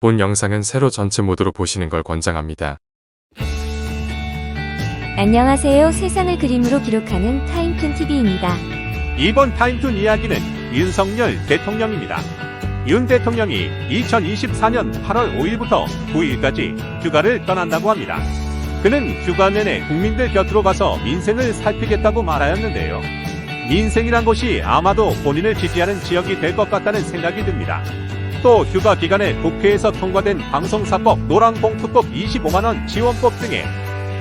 본 영상은 세로 전체 모드로 보시는 걸 권장합니다. 안녕하세요. 세상을 그림으로 기록하는 타임툰TV입니다. 이번 타임툰 이야기는 윤석열 대통령입니다. 윤 대통령이 2024년 8월 5일부터 9일까지 휴가를 떠난다고 합니다. 그는 휴가 내내 국민들 곁으로 가서 민생을 살피겠다고 말하였는데요. 민생이란 곳이 아마도 본인을 지지하는 지역이 될 것 같다는 생각이 듭니다. 또 휴가 기간에 국회에서 통과된 방송사법, 노란봉투법 25만원 지원법 등에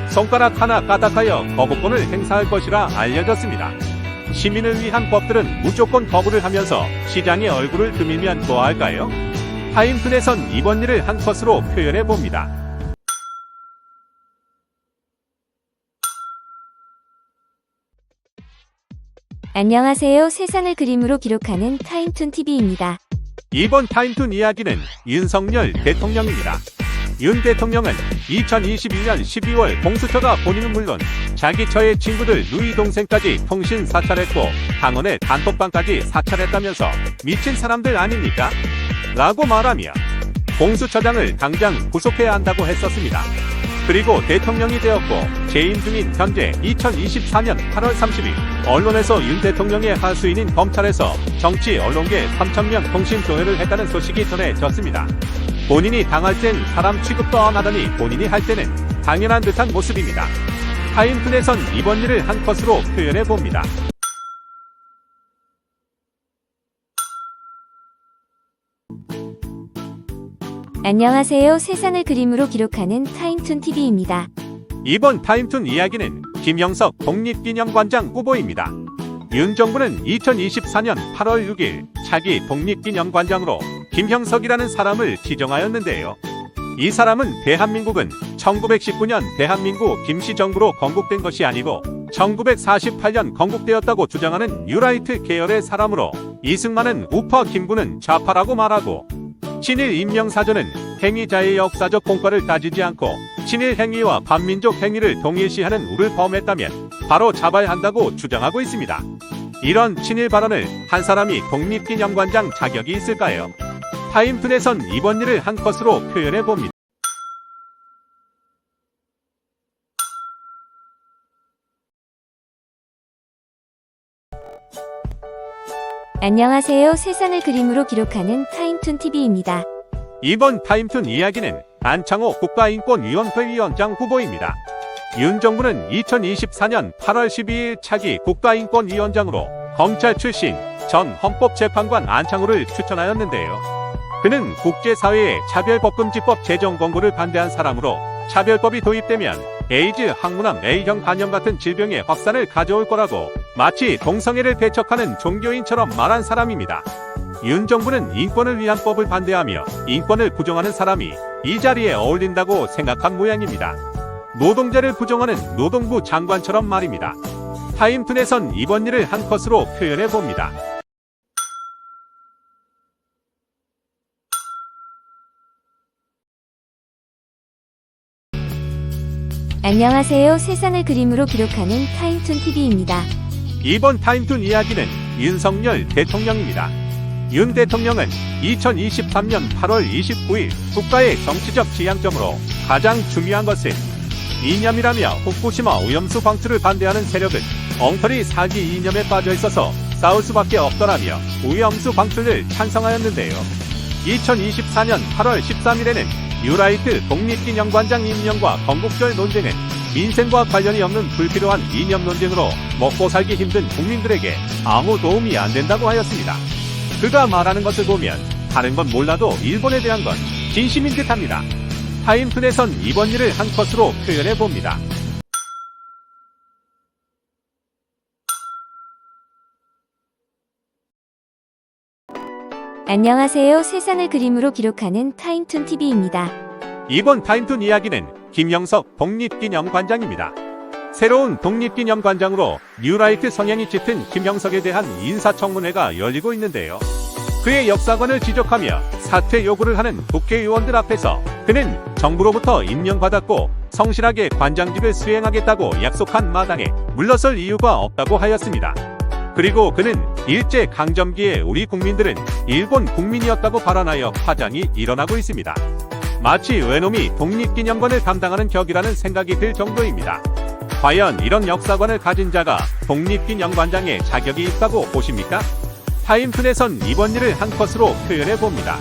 손가락 하나 까딱하여 거부권을 행사할 것이라 알려졌습니다. 시민을 위한 법들은 무조건 거부를 하면서 시장의 얼굴을 드밀면 뭐할까요? 타임툰에선 이번 일을 한 컷으로 표현해봅니다. 안녕하세요. 세상을 그림으로 기록하는 타임툰TV입니다. 이번 타임툰 이야기는 윤석열 대통령입니다. 윤 대통령은 2021년 12월 공수처가 본인은 물론 자기 처의 친구들 누이 동생까지 통신 사찰했고 당원의 단톡방까지 사찰했다면서 미친 사람들 아닙니까? 라고 말하며 공수처장을 당장 구속해야 한다고 했었습니다. 그리고 대통령이 되었고 재임 중인 현재 2024년 8월 30일 언론에서 윤 대통령의 하수인인 검찰에서 정치 언론계 3,000명 통신 조회를 했다는 소식이 전해졌습니다. 본인이 당할 땐 사람 취급도 안 하더니 본인이 할 때는 당연한 듯한 모습입니다. 타임툰에선 이번 일을 한 컷으로 표현해봅니다. 안녕하세요. 세상을 그림으로 기록하는 타임툰TV입니다. 이번 타임툰 이야기는 김영석 독립기념관장 후보입니다. 윤 정부는 2024년 8월 6일 차기 독립기념관장으로 김형석이라는 사람을 지정하였는데요. 이 사람은 대한민국은 1919년 대한민국 김씨정부로 건국된 것이 아니고 1948년 건국되었다고 주장하는 뉴라이트 계열의 사람으로 이승만은 우파 김구는 좌파라고 말하고 친일 인명사전은 행위자의 역사적 공과를 따지지 않고 친일 행위와 반민족 행위를 동일시하는 우를 범했다면 바로 잡아야 한다고 주장하고 있습니다. 이런 친일 발언을 한 사람이 독립기념관장 자격이 있을까요? 타임툰에선 이번 일을 한 컷으로 표현해봅니다. 안녕하세요. 세상을 그림으로 기록하는 타임툰TV입니다. 이번 타임툰 이야기는 안창호 국가인권위원회 위원장 후보입니다. 윤 정부는 2024년 8월 12일 차기 국가인권위원장으로 검찰 출신 전 헌법재판관 안창호를 추천하였는데요. 그는 국제사회의 차별법금지법 제정 권고를 반대한 사람으로 차별법이 도입되면 에이즈, 항문암, A형 간염 같은 질병의 확산을 가져올 거라고 마치 동성애를 배척하는 종교인처럼 말한 사람입니다. 윤 정부는 인권을 위한 법을 반대하며 인권을 부정하는 사람이 이 자리에 어울린다고 생각한 모양입니다. 노동자를 부정하는 노동부 장관처럼 말입니다. 타임툰에선 이번 일을 한 컷으로 표현해봅니다. 안녕하세요. 세상을 그림으로 기록하는 타임툰TV입니다. 이번 타임툰 이야기는 윤석열 대통령입니다. 윤 대통령은 2023년 8월 29일 국가의 정치적 지향점으로 가장 중요한 것은 이념이라며 후쿠시마 오염수 방출을 반대하는 세력은 엉터리 사기 이념에 빠져 있어서 싸울 수밖에 없더라며 오염수 방출을 찬성하였는데요. 2024년 8월 13일에는 뉴라이트 독립기념관장 임명과 건국절 논쟁은 민생과 관련이 없는 불필요한 이념 논쟁으로 먹고 살기 힘든 국민들에게 아무 도움이 안 된다고 하였습니다. 그가 말하는 것을 보면 다른 건 몰라도 일본에 대한 건 진심인 듯합니다. 타임툰에선 이번 일을 한 컷으로 표현해봅니다. 안녕하세요. 세상을 그림으로 기록하는 타임툰TV입니다. 이번 타임툰 이야기는 김영석 독립기념관장입니다. 새로운 독립기념관장으로 뉴라이트 성향이 짙은 김영석에 대한 인사청문회가 열리고 있는데요. 그의 역사관을 지적하며 사퇴 요구를 하는 국회의원들 앞에서 그는 정부로부터 임명받았고 성실하게 관장직을 수행하겠다고 약속한 마당에 물러설 이유가 없다고 하였습니다. 그리고 그는 일제 강점기에 우리 국민들은 일본 국민이었다고 발언하여 파장이 일어나고 있습니다. 마치 외놈이 독립기념관을 감당하는 격이라는 생각이 들 정도입니다. 과연 이런 역사관을 가진 자가 독립기념관장에 자격이 있다고 보십니까? 타임툰에선 이번 일을 한 컷으로 표현해 봅니다.